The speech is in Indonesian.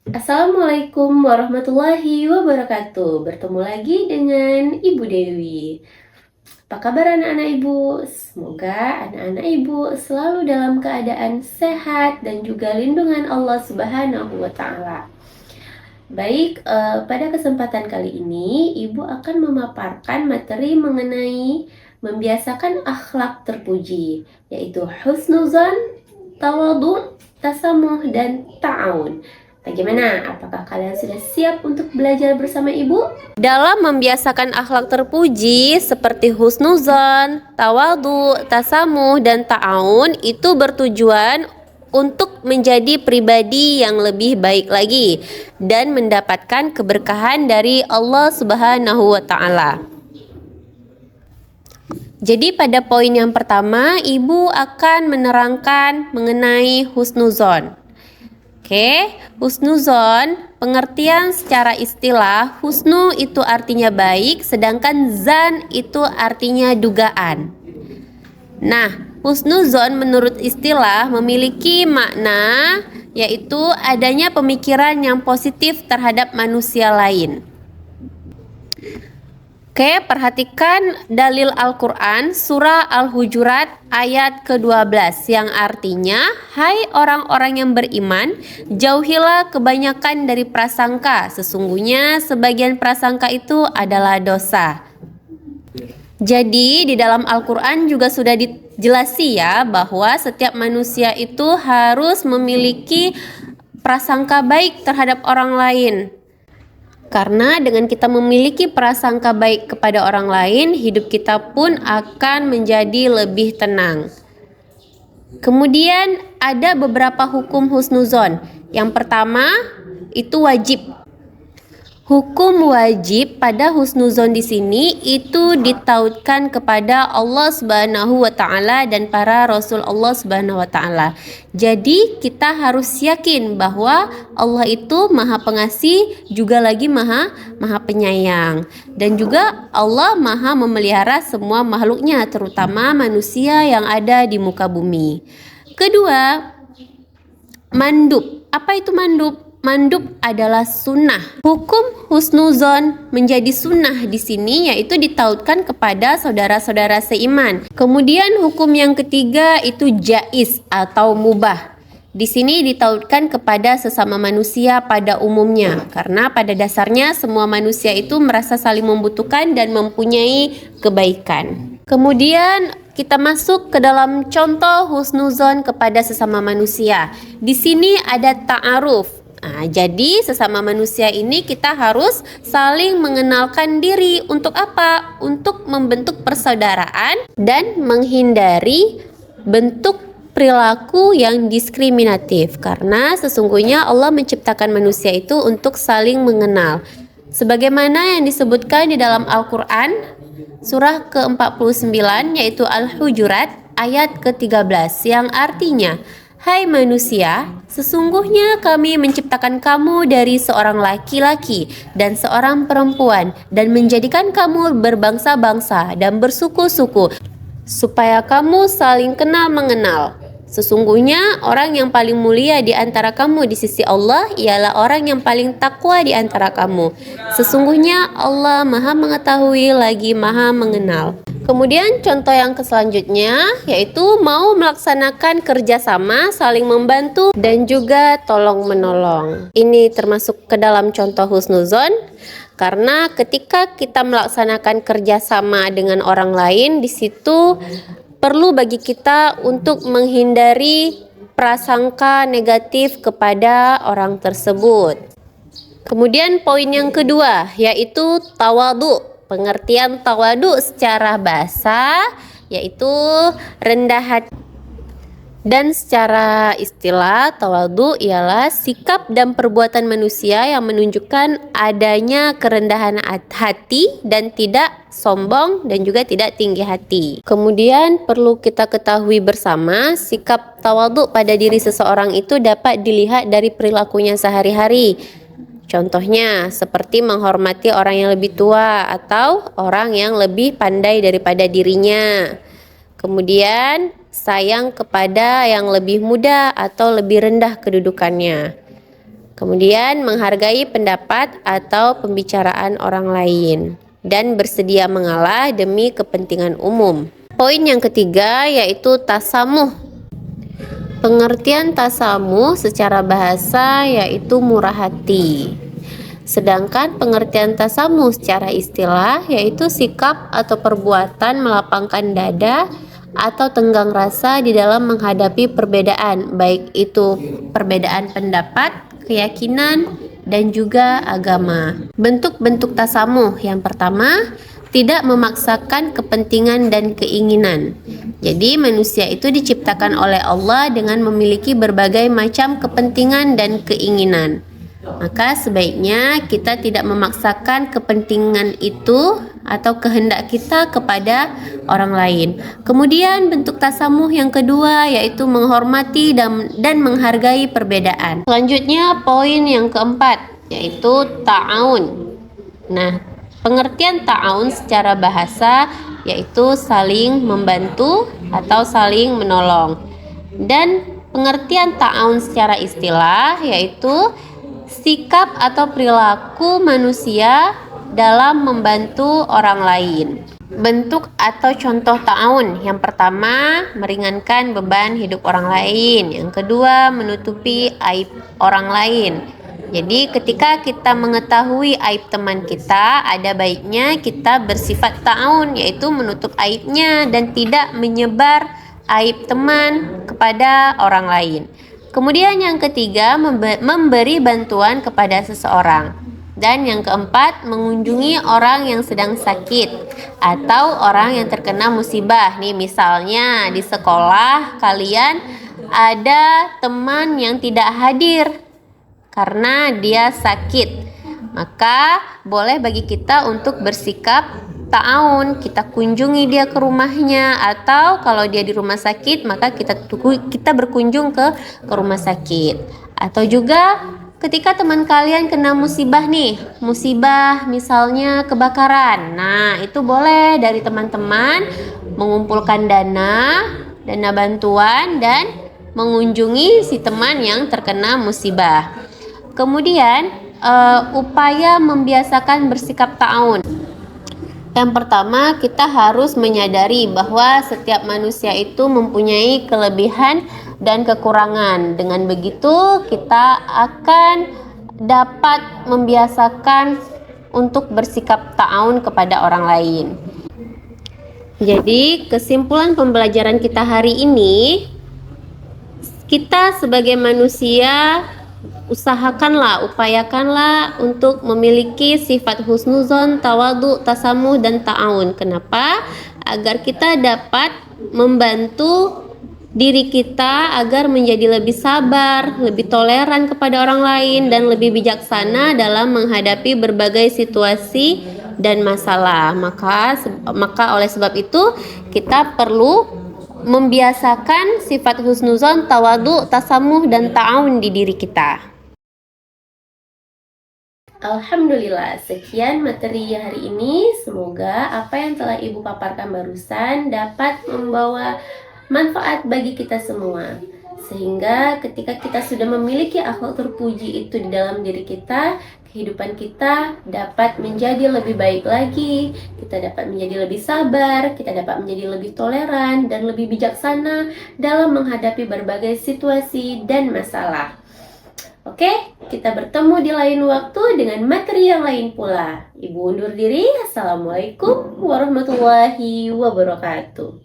Assalamualaikum warahmatullahi wabarakatuh. Bertemu lagi dengan Ibu Dewi. Apa kabar anak-anak Ibu? Semoga anak-anak Ibu selalu dalam keadaan sehat dan juga lindungan Allah Subhanahu wa taala. Baik, pada kesempatan kali ini Ibu akan memaparkan materi mengenai membiasakan akhlak terpuji, yaitu husnuzan, tawadhu, tasamuh, dan ta'awun. Bagaimana? Apakah kalian sudah siap untuk belajar bersama Ibu? Dalam membiasakan akhlak terpuji seperti husnuzan, tawadhu, tasamuh, dan ta'awun itu bertujuan untuk menjadi pribadi yang lebih baik lagi dan mendapatkan keberkahan dari Allah Subhanahu wa taala. Jadi pada poin yang pertama, Ibu akan menerangkan mengenai husnuzon. Oke, husnuzon pengertian secara istilah, husnu itu artinya baik, sedangkan zan itu artinya dugaan. Nah, husnuzon menurut istilah memiliki makna yaitu adanya pemikiran yang positif terhadap manusia lain. Oke, perhatikan dalil Al-Quran surah Al-Hujurat ayat ke-12 yang artinya, hai orang-orang yang beriman, jauhilah kebanyakan dari prasangka, sesungguhnya sebagian prasangka itu adalah dosa. Jadi di dalam Al-Quran juga sudah dijelasi ya bahwa setiap manusia itu harus memiliki prasangka baik terhadap orang lain. Karena dengan kita memiliki prasangka baik kepada orang lain, hidup kita pun akan menjadi lebih tenang. Kemudian ada beberapa hukum husnuzon. Yang pertama itu wajib. Hukum wajib pada husnuzon di sini itu ditautkan kepada Allah Subhanahu wa taala dan para rasul Allah Subhanahu wa taala. Jadi kita harus yakin bahwa Allah itu Maha Pengasih, juga lagi Maha Penyayang, dan juga Allah Maha memelihara semua makhluknya, terutama manusia yang ada di muka bumi. Kedua, mandub. Apa itu mandub? Mandub adalah sunnah. Hukum husnuzon menjadi sunnah di sini yaitu ditautkan kepada saudara-saudara seiman. Kemudian hukum yang ketiga itu jaiz atau mubah. Di sini ditautkan kepada sesama manusia pada umumnya, karena pada dasarnya semua manusia itu merasa saling membutuhkan dan mempunyai kebaikan. Kemudian kita masuk ke dalam contoh husnuzon kepada sesama manusia. Di sini ada ta'aruf. Nah, jadi sesama manusia ini kita harus saling mengenalkan diri. Untuk apa? Untuk membentuk persaudaraan dan menghindari bentuk perilaku yang diskriminatif. Karena sesungguhnya Allah menciptakan manusia itu untuk saling mengenal. Sebagaimana yang disebutkan di dalam Al-Quran surah ke-49 yaitu Al-Hujurat ayat ke-13 yang artinya, hai manusia, sesungguhnya kami menciptakan kamu dari seorang laki-laki dan seorang perempuan dan menjadikan kamu berbangsa-bangsa dan bersuku-suku supaya kamu saling kenal mengenal. Sesungguhnya orang yang paling mulia di antara kamu di sisi Allah ialah orang yang paling takwa di antara kamu. Sesungguhnya Allah Maha mengetahui lagi Maha mengenal. Kemudian contoh yang selanjutnya yaitu mau melaksanakan kerjasama, saling membantu dan juga tolong menolong. Ini termasuk ke dalam contoh husnuzon karena ketika kita melaksanakan kerjasama dengan orang lain, di situ perlu bagi kita untuk menghindari prasangka negatif kepada orang tersebut. Kemudian poin yang kedua yaitu tawadhu. Pengertian tawadu secara bahasa yaitu rendah hati, dan secara istilah tawadu ialah sikap dan perbuatan manusia yang menunjukkan adanya kerendahan hati dan tidak sombong dan juga tidak tinggi hati. Kemudian perlu kita ketahui bersama sikap tawadu pada diri seseorang itu dapat dilihat dari perilakunya sehari-hari. Contohnya seperti menghormati orang yang lebih tua atau orang yang lebih pandai daripada dirinya. Kemudian sayang kepada yang lebih muda atau lebih rendah kedudukannya. Kemudian menghargai pendapat atau pembicaraan orang lain dan bersedia mengalah demi kepentingan umum. Poin yang ketiga yaitu tasamuh. Pengertian tasamuh secara bahasa yaitu murah hati. Sedangkan pengertian tasamuh secara istilah yaitu sikap atau perbuatan melapangkan dada atau tenggang rasa di dalam menghadapi perbedaan, baik itu perbedaan pendapat, keyakinan, dan juga agama. Bentuk-bentuk tasamuh yang pertama, tidak memaksakan kepentingan dan keinginan. Jadi manusia itu diciptakan oleh Allah dengan memiliki berbagai macam kepentingan dan keinginan. Maka sebaiknya kita tidak memaksakan kepentingan itu atau kehendak kita kepada orang lain. Kemudian bentuk tasamuh yang kedua yaitu menghormati dan menghargai perbedaan. Selanjutnya poin yang keempat yaitu ta'awun. Nah, pengertian ta'awun secara bahasa yaitu saling membantu atau saling menolong. Dan pengertian ta'awun secara istilah yaitu sikap atau perilaku manusia dalam membantu orang lain. Bentuk atau contoh ta'awun. Yang pertama, meringankan beban hidup orang lain. Yang kedua, menutupi aib orang lain. Jadi ketika kita mengetahui aib teman kita, ada baiknya kita bersifat ta'awun, yaitu menutup aibnya dan tidak menyebar aib teman kepada orang lain. Kemudian yang ketiga, memberi bantuan kepada seseorang. Dan yang keempat, mengunjungi orang yang sedang sakit atau orang yang terkena musibah. Nih misalnya di sekolah kalian ada teman yang tidak hadir karena dia sakit. Maka boleh bagi kita untuk bersikap ta'awun, kita kunjungi dia ke rumahnya, atau kalau dia di rumah sakit maka kita berkunjung ke rumah sakit. Atau juga ketika teman kalian kena musibah nih, musibah misalnya kebakaran. Nah, itu boleh dari teman-teman mengumpulkan dana bantuan dan mengunjungi si teman yang terkena musibah. Kemudian upaya membiasakan bersikap ta'awun. Yang pertama, kita harus menyadari bahwa setiap manusia itu mempunyai kelebihan dan kekurangan. Dengan begitu, kita akan dapat membiasakan untuk bersikap ta'awun kepada orang lain. Jadi, kesimpulan pembelajaran kita hari ini, kita sebagai manusia upayakanlah untuk memiliki sifat husnuzon, tawadu, tasamuh, dan ta'awun. Kenapa? Agar kita dapat membantu diri kita agar menjadi lebih sabar, lebih toleran kepada orang lain, dan lebih bijaksana dalam menghadapi berbagai situasi dan masalah. Maka oleh sebab itu kita perlu membiasakan sifat husnuzon, tawadu, tasamuh, dan ta'awun di diri kita. Alhamdulillah, sekian materi hari ini. Semoga apa yang telah Ibu paparkan barusan dapat membawa manfaat bagi kita semua. Sehingga ketika kita sudah memiliki akhlak terpuji itu di dalam diri kita, kehidupan kita dapat menjadi lebih baik lagi. Kita dapat menjadi lebih sabar, kita dapat menjadi lebih toleran dan lebih bijaksana dalam menghadapi berbagai situasi dan masalah. Oke, kita bertemu di lain waktu dengan materi yang lain pula. Ibu undur diri. Assalamualaikum warahmatullahi wabarakatuh.